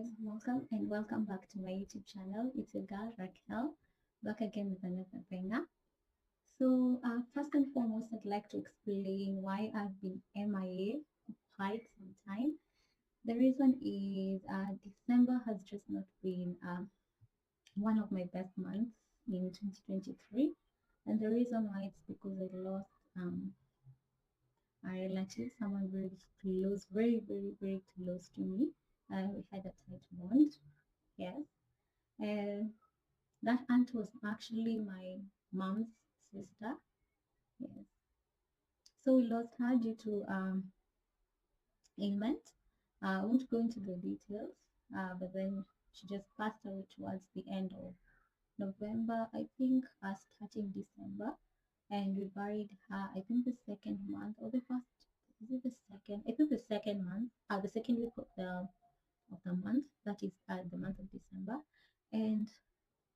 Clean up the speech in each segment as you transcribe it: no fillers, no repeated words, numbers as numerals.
guys, welcome back to my YouTube channel. It's your girl Raquel, back again with another banger. First and foremost, I'd like to explain why I've been MIA for quite some time. The reason is December has just not been one of my best months in 2023, and the reason why it's because I lost a relative, someone very close, very close to me. We had a tight bond, yes. And that aunt was actually my mom's sister. Yes. So we lost her due to ailment. I won't go into the details, but then she just passed away towards the end of November, I think, starting December. And we buried her, I think, the second month or the first. Is it the second? I think the second month, the second week of the month. That is the month of December, and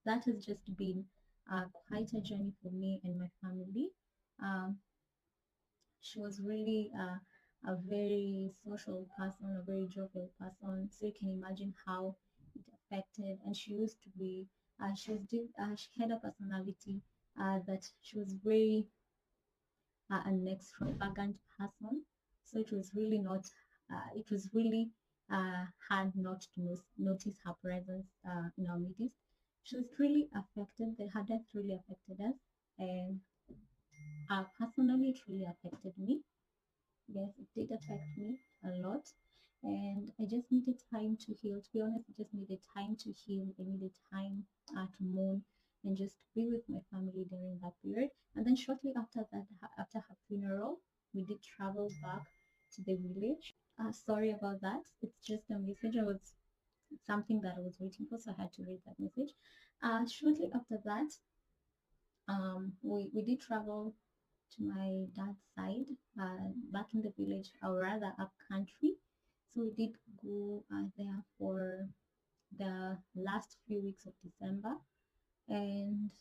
that has just been quite a journey for me and my family. Um, she was really a very social person, a very jovial person. So you can imagine how it affected. And she used to be, she had a personality that she was very an extravagant person. So it was really not, it was really hard not to notice her presence in our midst. She was really affected, her death really affected us. And personally, it really affected me. Yes, it did affect me a lot. And I just needed time to heal. To be honest, I just needed time to heal. I needed time to mourn and just be with my family during that period. And then shortly after that, after her funeral, we did travel back to the village. Sorry about that. It's just a message. Something that I was waiting for, so I had to read that message. Shortly after that, we did travel to my dad's side, back in the village, or rather up country. So we did go there for the last few weeks of December. And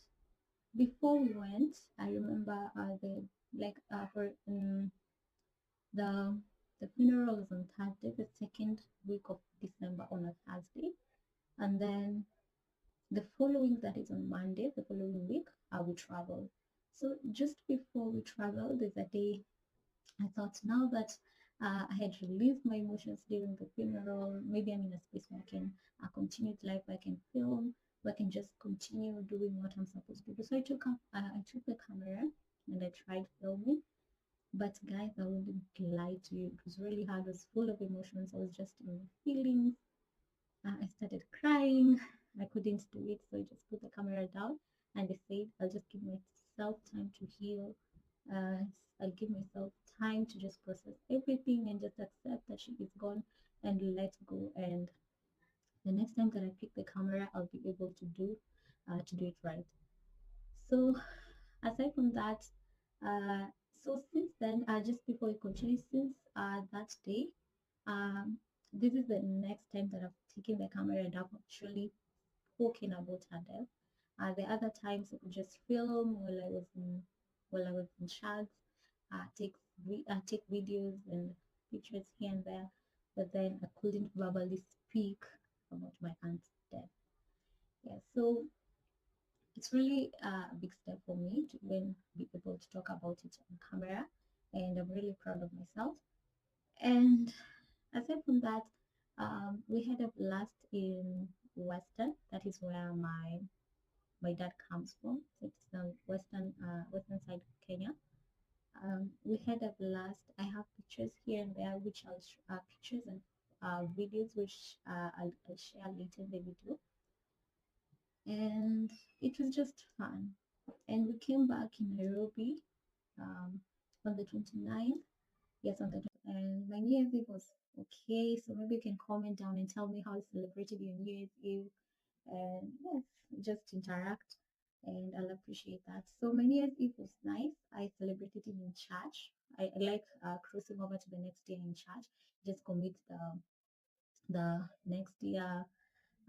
before we went, I remember the like for the the funeral was on Thursday, the second week of December on a Thursday, and then the following, that is on Monday, the following week, I will travel. So just before we travel, there's a day I thought now that I had released my emotions during the funeral, maybe I'm in a space where I can continue with life, where I can film, where I can just continue doing what I'm supposed to do. So I took the camera and I tried filming. But guys, I wouldn't lie to you. It was really hard. I was full of emotions. I was just in feelings. I started crying. I couldn't do it, so I just put the camera down and I said, I'll just give myself time to heal. Uh, I'll give myself time to just process everything and just accept that she is gone and let go. And the next time that I pick the camera, I'll be able to do it right. So aside from that, uh, so since then, just before we continue, since that day, um, this is the next time that I've taken the camera and I've actually spoken about her death. The other times I could just film while I was in shots, take videos and pictures here and there, but then I couldn't verbally speak about my aunt's death. Yeah, so it's really a big step for me to even be able to talk about it on camera, and I'm really proud of myself. And aside from that, we had a blast in Western. That is where my dad comes from. So it's the western side of Kenya. We had a blast. I have pictures here and there, which pictures and videos, which I'll share later in the video. And it was just fun. And we came back in Nairobi on the 29th. Yes, on the and my New Year's Eve was okay. So maybe you can comment down and tell me how you celebrated your New Year's Eve, and yes, just interact, and I'll appreciate that. So my New Year's Eve was nice. I celebrated it in church. I like crossing over to the next day in church. Just commit the next year,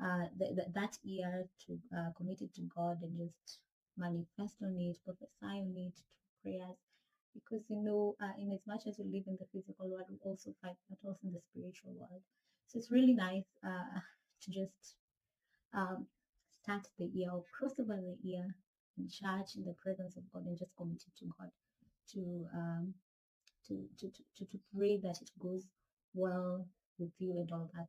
that year to commit it to God and just manifest on it, prophesy on it, prayers. Because in as much as we live in the physical world, we also fight battles in the spiritual world. So it's really nice to just um, start the year or cross over the year in church in the presence of God and just commit it to God to to pray that it goes well with you and all that.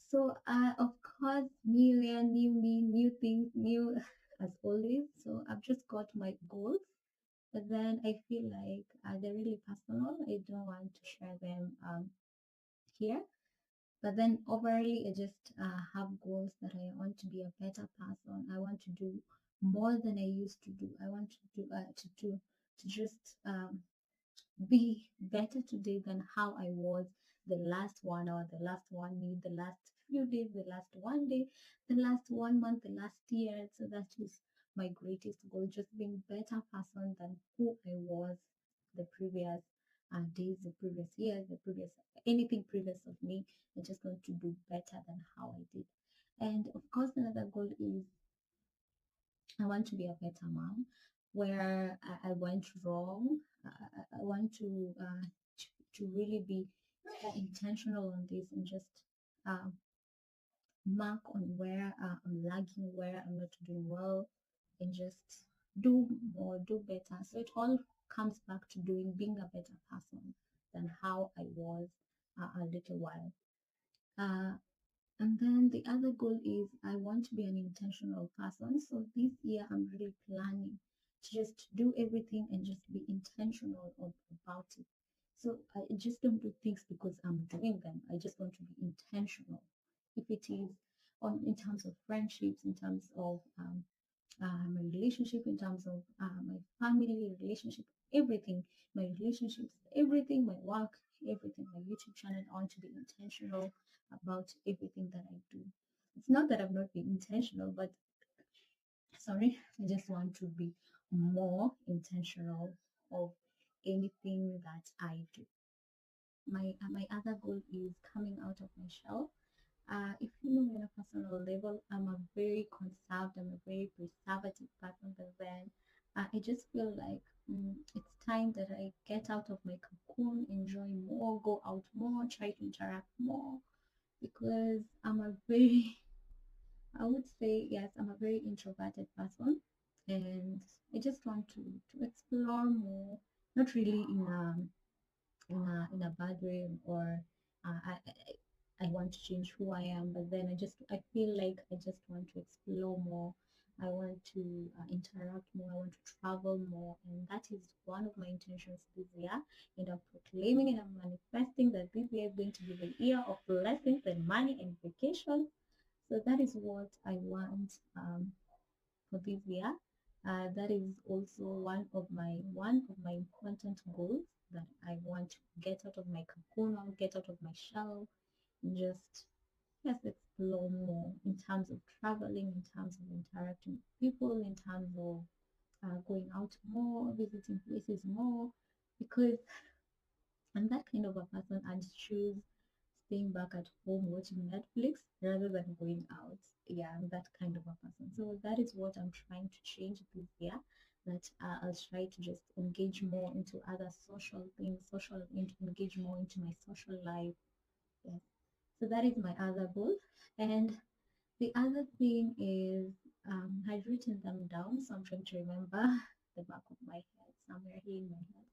So of course, new year, new me, new things, new as always. So I've just got my goals, but then I feel like they're really personal. I don't want to share them here. But then overall, I just have goals that I want to be a better person. I want to do more than I used to do. I want to do to just be better today than how I was the last 1 hour, the last 1 minute, the last few days, the last 1 day, the last 1 month, the last year. So that is my greatest goal, just being better person than who I was the previous days, the previous years, the previous anything previous of me. I'm just going to do better than how I did. And of course, another goal is I want to be a better mom. Where I went wrong, I want to really be intentional on this and just uh, mark on where I'm lagging, where I'm not doing well, and just do more, do better. So it all comes back to being a better person than how I was a little while. Uh, and then the other goal is I want to be an intentional person. So this year I'm really planning to just do everything and just be intentional about it. So I just don't do things because I'm doing them. I just want to be intentional. If it is on in terms of friendships, in terms of my relationship, in terms of my family relationship, everything, my relationships, everything, my work, everything, my YouTube channel. I want to be intentional about everything that I do. It's not that I've not been intentional, but sorry, I just want to be more intentional of anything that I do. My other goal is coming out of my shell. If you know me on a personal level, I'm a very conserved, I'm a very preservative person, but then I just feel like it's time that I get out of my cocoon, enjoy more, go out more, try to interact more, because I'm a very, I would say, yes, I'm a very introverted person, and I just want to explore more, not really in a bad way or I want to change who I am, but then I feel like I just want to explore more. I want to interact more. I want to travel more, and that is one of my intentions this year. And I'm proclaiming and I'm manifesting that this year is going to be the year of blessings and money and vacation. So that is what I want for this year. That is also one of my important goals that I want to get out of my cocoon, get out of my shell, and just explore more in terms of traveling, in terms of interacting with people, in terms of going out more, visiting places more, because I'm that kind of a person. I'd choose staying back at home watching Netflix rather than going out. Yeah, I'm that kind of a person. So that is what I'm trying to change this year. That I'll try to just engage more into other social things, engage more into my social life. Yes. So that is my other goal. And the other thing is I've written them down, so I'm trying to remember the back of my head, somewhere here in my head.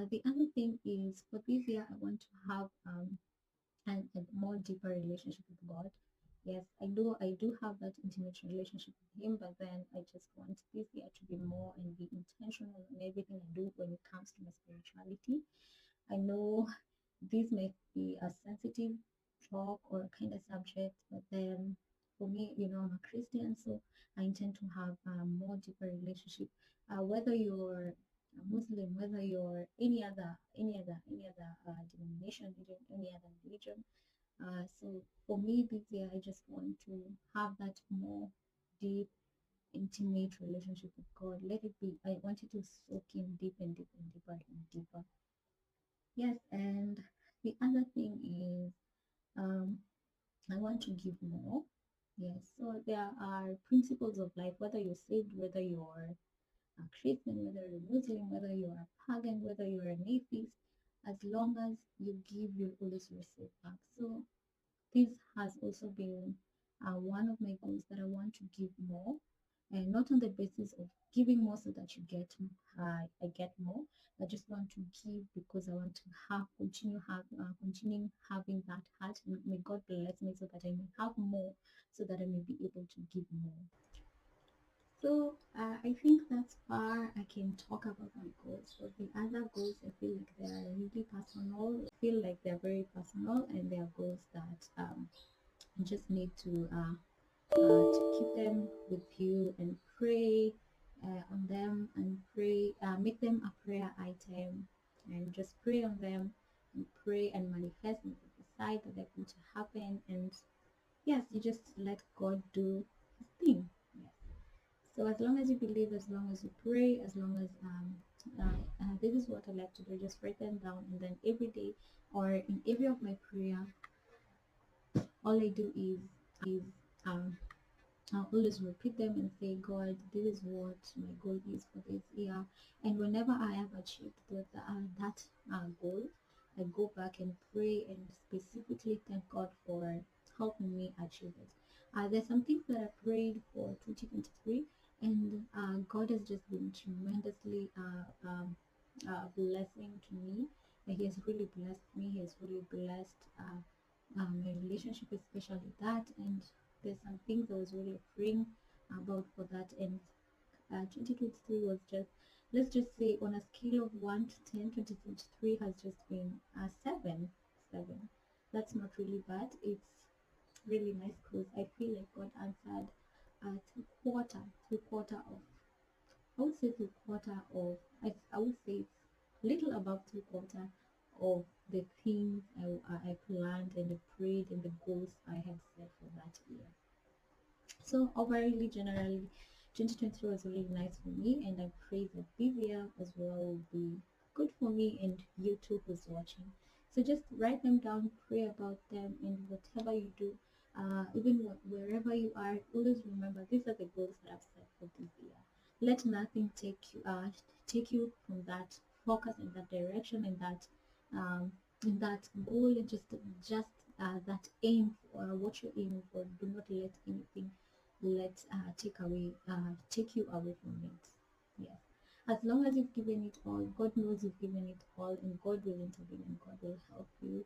The other thing is for this year, I want to have and a more deeper relationship with God. Yes, I do have that intimate relationship with Him, but then I just want this year to be more and be intentional in everything I do when it comes to my spirituality. I know this may be a sensitive talk or a kind of subject, but then for me, I'm a Christian, so I intend to have a more deeper relationship. Whether you're a Muslim, whether you're any other denomination, any other religion. So for me this year, I just want to have that more deep, intimate relationship with God. Let it be. I want it to soak in deep and deep and deeper and deeper. Yes, and the other thing is I want to give more. Yes, so there are principles of life, whether you're saved, whether you're a Christian, whether you're Muslim, whether you're a pagan, whether you're an atheist, as long as you give, you'll always receive back. So This has also been one of my goals, that I want to give more, and not on the basis of giving more so that you get I get more. I just want to give because I want to continue having that heart. And may God bless me so that I may have more, so that I may be able to give more. So I think that's far I can talk about my goals. But the other goals, I feel like they are really personal. I feel like they're very personal, and they are goals that you just need to keep them with you and pray on them, and pray, make them a prayer item, and just pray on them, and pray and manifest and decide that they're going to happen. And yes, you just let God do his thing. Yes. So as long as you believe, as long as you pray, as long as this is what I like to do. Just write them down, and then every day or in every of my prayer, all I do is um, I'll always repeat them and say, God, this is what my goal is for this year. And whenever I have achieved that goal, I go back and pray and specifically thank God for helping me achieve it. There's some things that I prayed for 2023, and God has just been tremendously blessing to me. And He has really blessed me. He has really blessed my relationship, especially that. And there's some things I was really praying about for that. And 2023 was just, let's just say, on a scale of 1 to 10, 2023 has just been a 7. 7. That's not really bad. It's really nice because I feel like God answered three quarter of, I would say three quarter of, I would say it's little above three quarter of the things I planned and I prayed and the goals I had set for that year. So overall, generally, 2023 was really nice for me, and I pray that this year as well will be good for me and you too who's watching. So just write them down, pray about them, and whatever you do, even wherever you are, always remember these are the goals that I've set for this year. Let nothing take you from that focus in that direction, in that goal, and just that aim for what you're aiming for. Do not let anything take you away from it. Yes, as long as you've given it all, God knows you've given it all, and God will intervene, and God will help you.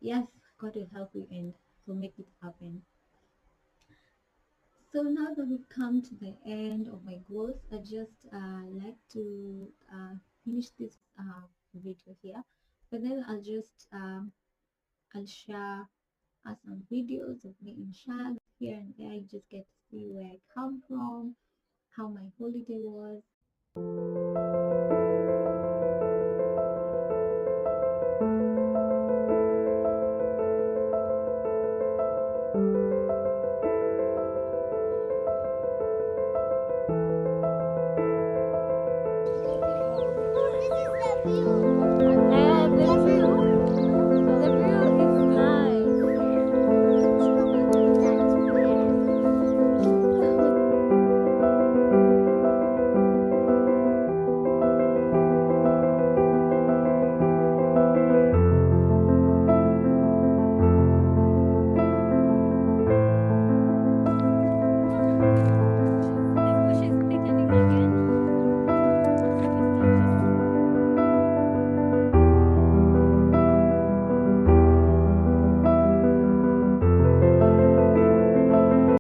Yes, God will help you, and will make it happen. So now that we've come to the end of my goals, I just like to finish this video here, but then I'll share some videos of me in Shag here and there. You just get to see where I come from, how my holiday was.